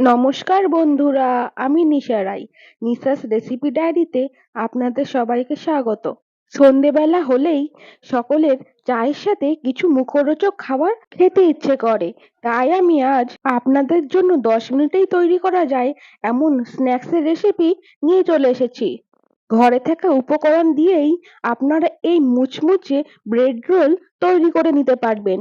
নমস্কার বন্ধুরা, আমি নিশা রাই। নিশাস রেসিপি ডায়েরিতে আপনাদের সবাইকে স্বাগত। সন্ধেবেলা হলেই সকলের চায়ের সাথে কিছু মুখরোচক খাবার খেতে ইচ্ছে করে। তাই আমি আজ আপনাদের জন্য 10 মিনিটেই তৈরি করা যায় এমন স্ন্যাক্সের রেসিপি নিয়ে চলে এসেছি। ঘরে থাকা উপকরণ দিয়েই আপনারা এই মুচমুচে ব্রেড রোল তৈরি করে নিতে পারবেন।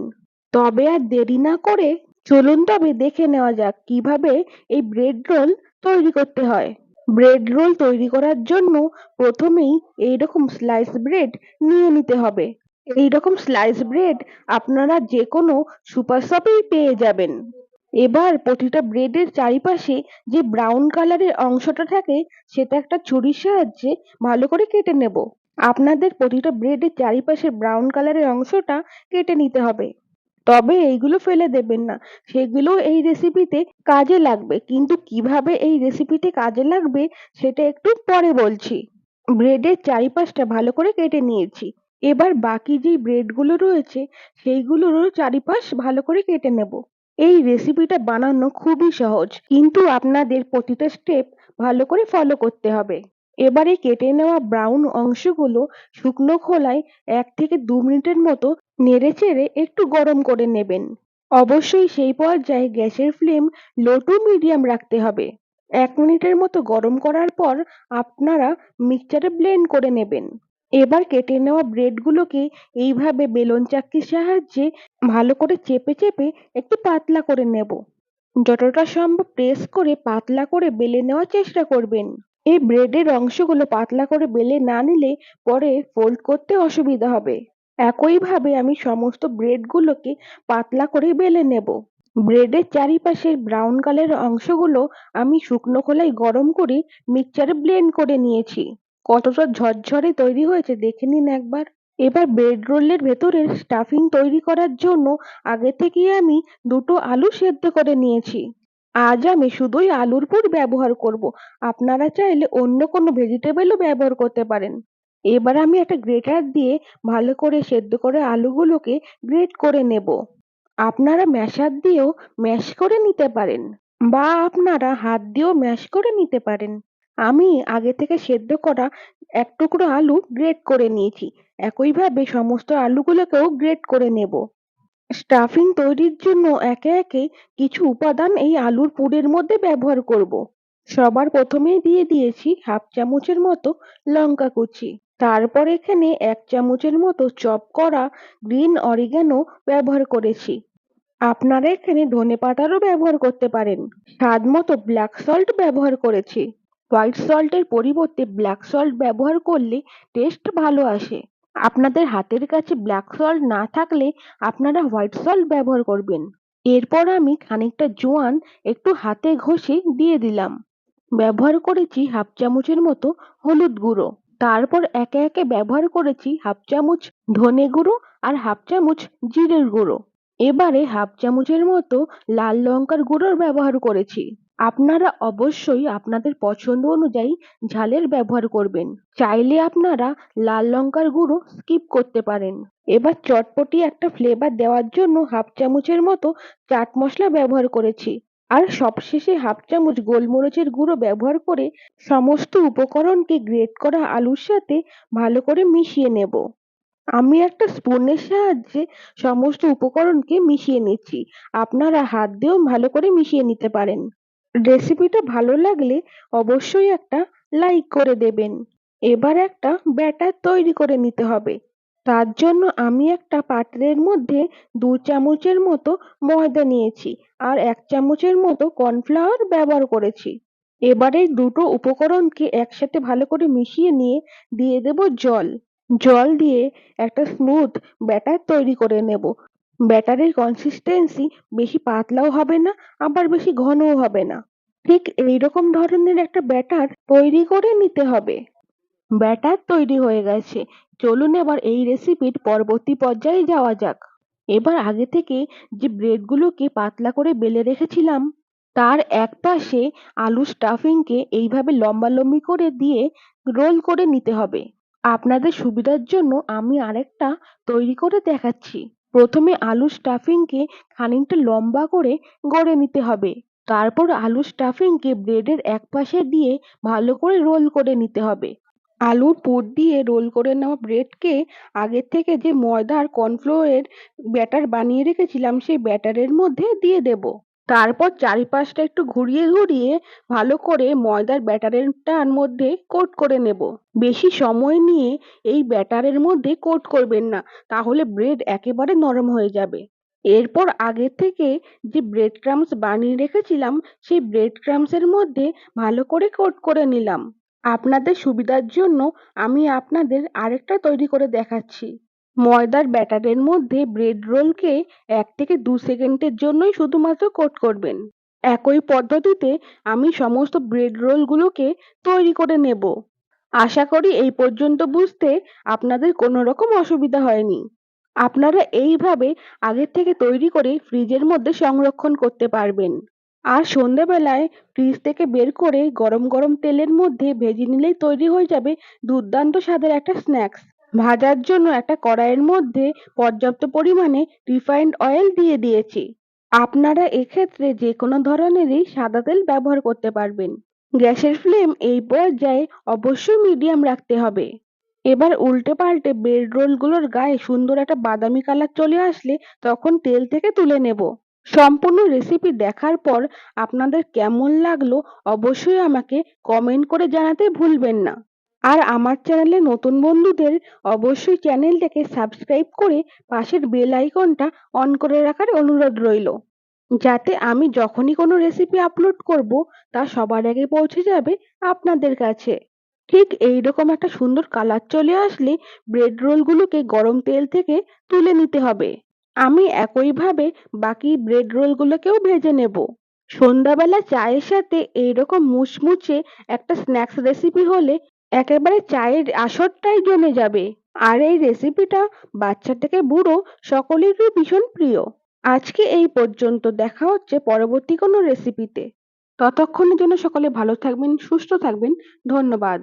তবে আর দেরি না করে চলুন তবে দেখে নেওয়া যাক কিভাবে এই ব্রেড রোল তৈরি করতে হয়। ব্রেড রোল তৈরি করার জন্য প্রথমেই এইরকম স্লাইস ব্রেড নিয়ে নিতে হবে। এইরকম স্লাইস ব্রেড আপনারা যে কোনো সুপার শপেই পেয়ে যাবেন। এবার প্রতিটা ব্রেডের চারিপাশে যে ব্রাউন কালারের অংশটা থাকে সেটা একটা ছুরির সাহায্যে ভালো করে কেটে নেব। আপনাদের প্রতিটা ব্রেডের চারিপাশে ব্রাউন কালারের অংশটা কেটে নিতে হবে। তবে এইগুলো ফেলে দেবেন না, সেগুলো এই রেসিপিতে কাজে লাগবে, কিন্তু কিভাবে এই রেসিপিতে কাজে লাগবে সেটা একটু পরে বলছি। ব্রেডের চারিপাশটা ভালো করে কেটে নিয়েছি। এবার বাকি যেই ব্রেডগুলো রয়েছে সেইগুলোরও চারিপাশ ভালো করে কেটে নেব। এই রেসিপিটা বানানো খুবই সহজ, কিন্তু আপনাদের প্রতিটা স্টেপ ভালো করে ফলো করতে হবে। এবারে কেটে নেওয়া ব্রাউন অংশগুলো শুকনো খোলায় 1 থেকে 2 মিনিটের মতো নেড়েচেড়ে একটু গরম করে নেবেন। অবশ্যই সেই পর্যায়ে গ্যাসের ফ্লেম লো টু মিডিয়াম রাখতে হবে। 1 মিনিটের মতো গরম করার পর আপনারা মিক্সচারে ব্লেন্ড করে নেবেন। এবার কেটে নেওয়া ব্রেডগুলোকে এইভাবে বেলন চাক্কির সাহায্যে ভালো করে চেপে চেপে একটু পাতলা করে নেব। যতটা সম্ভব প্রেস করে পাতলা করে বেলে নেওয়ার চেষ্টা করবেন। এই ব্রেডের অংশগুলো পাতলা করে বেলে না নিলে পরে ফোল্ড করতে অসুবিধা হবে। একইভাবে আমি সমস্ত ব্রেডগুলোকে পাতলা করে বেলে নেব। ব্রেডের চারিপাশের ব্রাউন কালারের অংশগুলো আমি শুকনো খোলায় গরম করে মিক্সচারে ব্লেন্ড করে নিয়েছি। কতটা ঝরঝরে তৈরি হয়েছে দেখে নিন একবার। এবার ব্রেড রোলের ভেতরের স্টাফিং তৈরি করার জন্য আগে থেকেই আমি দুটো আলু সেদ্ধ করে নিয়েছি। আজ আমি শুধুই আলুর পুর ব্যবহার করব। আপনারা চাইলে অন্য কোনো ভেজিটেবলও ব্যবহার করতে পারেন। এবার আমি একটা গ্রেটার দিয়ে ভালো করে সেদ্ধ করে আলুগুলোকে গ্রেট করে নেব। আপনারা ম্যাশার দিয়েও ম্যাশ করে নিতে পারেন, বা আপনারা হাত দিয়েও ম্যাশ করে নিতে পারেন। আমি আগে থেকে সেদ্ধ করা এক টুকরো আলু গ্রেট করে নিয়েছি। একইভাবে সমস্ত আলুগুলোকেও গ্রেট করে নেব। স্টাফিং তৈরির জন্য একে একে কিছু উপাদান এই আলুর পুরের মধ্যে ব্যবহার করব। সবার প্রথমেই দিয়ে দিয়েছি হাফ চামচের মতো লঙ্কা কুচি। তারপর এখানে 1 চামচের মতো চপ করা গ্রিন অরিগ্যানো ব্যবহার করেছি। আপনারা এখানে ধনেপাতারও ব্যবহার করতে পারেন। স্বাদ মতো ব্ল্যাক সল্ট ব্যবহার করেছি। হোয়াইট সল্টের পরিবর্তে ব্ল্যাক সল্ট ব্যবহার করলে টেস্ট ভালো আসে। আপনাদের হাতের কাছে ব্ল্যাক সল্ট না থাকলে আপনারা হোয়াইট সল্ট ব্যবহার করবেন। এরপর আমি খানিকটা জোয়ান একটু হাতে ঘষে দিয়ে দিলাম। ব্যবহার করেছি হাফ চামচের মতো হলুদ গুঁড়ো। তারপর একে একে ব্যবহার করেছি হাফ চামচ ধনে গুঁড়ো আর হাফ চামচ জিরের গুঁড়ো। এবারে হাফ চামচের মতো লাল লঙ্কার গুঁড়োর ব্যবহার করেছি। আপনারা অবশ্যই আপনাদের পছন্দ অনুযায়ী ঝালের ব্যবহার করবেন। চাইলে আপনারা লাল লঙ্কার গুঁড়ো স্কিপ করতে পারেন। এবার চটপটি একটা ফ্লেভার দেওয়ার জন্য হাফ চামচের মতো চাট মশলা ব্যবহার করেছি। আর সবশেষে হাফ চামচ গোলমরিচের গুঁড়ো ব্যবহার করে সমস্ত উপকরণকে গ্রেট করা আলুর সাথে ভালো করে মিশিয়ে নেব। আমি একটা স্পুনের সাহায্যে সমস্ত উপকরণকে মিশিয়ে নিচ্ছি। আপনারা হাত দিয়েও ভালো করে মিশিয়ে নিতে পারেন। রেসিপিটা ভালো লাগলে অবশ্যই একটা লাইক করে দেবেন। এবার একটা ব্যাটার তৈরি করে নিতে হবে। তার জন্য আমি একটা পাত্রের মধ্যে 2 চামচের মতো ময়দা নিয়েছি আর 1 চামচের মতো কর্নফ্লাওয়ার ব্যবহার করেছি। এবারে দুটো উপকরণকে একসাথে ভালো করে মিশিয়ে নিয়ে দিয়ে দেব জল। জল দিয়ে একটা স্মুথ ব্যাটার তৈরি করে নেব। ব্যাটারের কনসিস্টেন্সি বেশি পাতলাও হবে না, আবার বেশি ঘনও হবে না। ঠিক এইরকম ধরনের একটা ব্যাটার তৈরি করে নিতে হবে। ব্যাটার তৈরি হয়ে গেছে। চলুন এবার এই রেসিপির পরবর্তী পর্যায়ে যাওয়া যাক। এবার আগে থেকে যে ব্রেডগুলোকে পাতলা করে বেলে রেখেছিলাম তার এক পাশে আলু স্টাফিংকে এইভাবে লম্বালম্বি করে দিয়ে রোল করে নিতে হবে। আপনাদের সুবিধার জন্য আমি আরেকটা তৈরি করে দেখাচ্ছি। প্রথমে আলু স্টাফিংকে খানিকটা লম্বা করে গড়ে নিতে হবে। তারপর আলুর স্টাফিংকে ব্রেডের একপাশে দিয়ে ভালো করে রোল করে নিতে হবে। আলুর পুর দিয়ে রোল করে নেওয়া ব্রেডকে আগের থেকে যে ময়দা আর কর্নফ্লোরের ব্যাটার বানিয়ে রেখেছিলাম সেই ব্যাটারের মধ্যে দিয়ে দেব। তারপর চারিপাশটা একটু ঘুরিয়ে ঘুরিয়ে ভালো করে ময়দার ব্যাটারটার মধ্যে কোট করে নেব। বেশি সময় নিয়ে এই ব্যাটারের মধ্যে কোট করবেন না, তাহলে ব্রেড একেবারে নরম হয়ে যাবে। এরপর আগে থেকে যে ব্রেড ক্রামস বানিয়ে রেখেছিলাম সেই ব্রেড ক্রামসের মধ্যে ভালো করে কোট করে নিলাম। আপনাদের সুবিধার জন্য আমি আপনাদের আরেকটা তৈরি করে দেখাচ্ছি। ময়দার ব্যাটারের মধ্যে ব্রেড রোলকে 1 থেকে 2 সেকেন্ডের জন্যই শুধুমাত্র কোট করবেন। একই পদ্ধতিতে আমি সমস্ত ব্রেড রোলগুলোকে তৈরি করে নেব। আশা করি এই পর্যন্ত বুঝতে আপনাদের কোনো রকম অসুবিধা হয়নি। আপনারা এইভাবে আগের থেকে তৈরি করে ফ্রিজের মধ্যে সংরক্ষণ করতে পারবেন। আর সন্ধ্যাবেলায় ফ্রিজ থেকে বের করে গরম গরম তেলের মধ্যে ভেজে নিলেই তৈরি হয়ে যাবে দুর্দান্ত স্বাদের একটা স্ন্যাক্স। ভাজার জন্য একটা কড়াইয়ের মধ্যে পর্যাপ্ত পরিমাণে রিফাইন্ড অয়েল দিয়ে দিয়েছি। আপনারা এক্ষেত্রে যে কোনো ধরনেরই সাদা তেল ব্যবহার করতে পারবেন। গ্যাসের ফ্লেম এই পর্যায়ে অবশ্যই মিডিয়াম রাখতে হবে। এবার উল্টে পাল্টে ব্রেড রোলগুলোর গায়ে সুন্দর একটা বাদামি কালার চলে আসলে তখন তেল থেকে তুলে নেব। সম্পূর্ণ রেসিপি দেখার পর আপনাদের কেমন লাগলো অবশ্যই আমাকে কমেন্ট করে জানাতে ভুলবেন না। আর আমার চ্যানেলে নতুন বন্ধুদের অবশ্যই চ্যানেলটাকে সাবস্ক্রাইব করে পাশের বেল আইকনটা অন করে রাখার অনুরোধ রইল, যাতে আমি যখনই কোনো রেসিপি আপলোড করব তা সবার আগে পৌঁছে যাবে আপনাদের কাছে। ঠিক এইরকম একটা সুন্দর কালার চলে আসলে ব্রেড রোলগুলোকে গরম তেল থেকে তুলে নিতে হবে। আমি একইভাবে বাকি ব্রেড রোলগুলোকেও ভেজে নেব। সন্ধ্যাবেলা চায়ের সাথে এইরকম মুচমুচে একটা স্ন্যাক্স রেসিপি হলে একেবারে চায়ের আসরটাই জমে যাবে। আর এই রেসিপিটা বাচ্চা থেকে বুড়ো সকলেরই ভীষণ প্রিয়। আজকে এই পর্যন্ত, দেখা হচ্ছে পরবর্তী কোনো রেসিপিতে। ততক্ষণের জন্য সকলে ভালো থাকবেন, সুস্থ থাকবেন। ধন্যবাদ।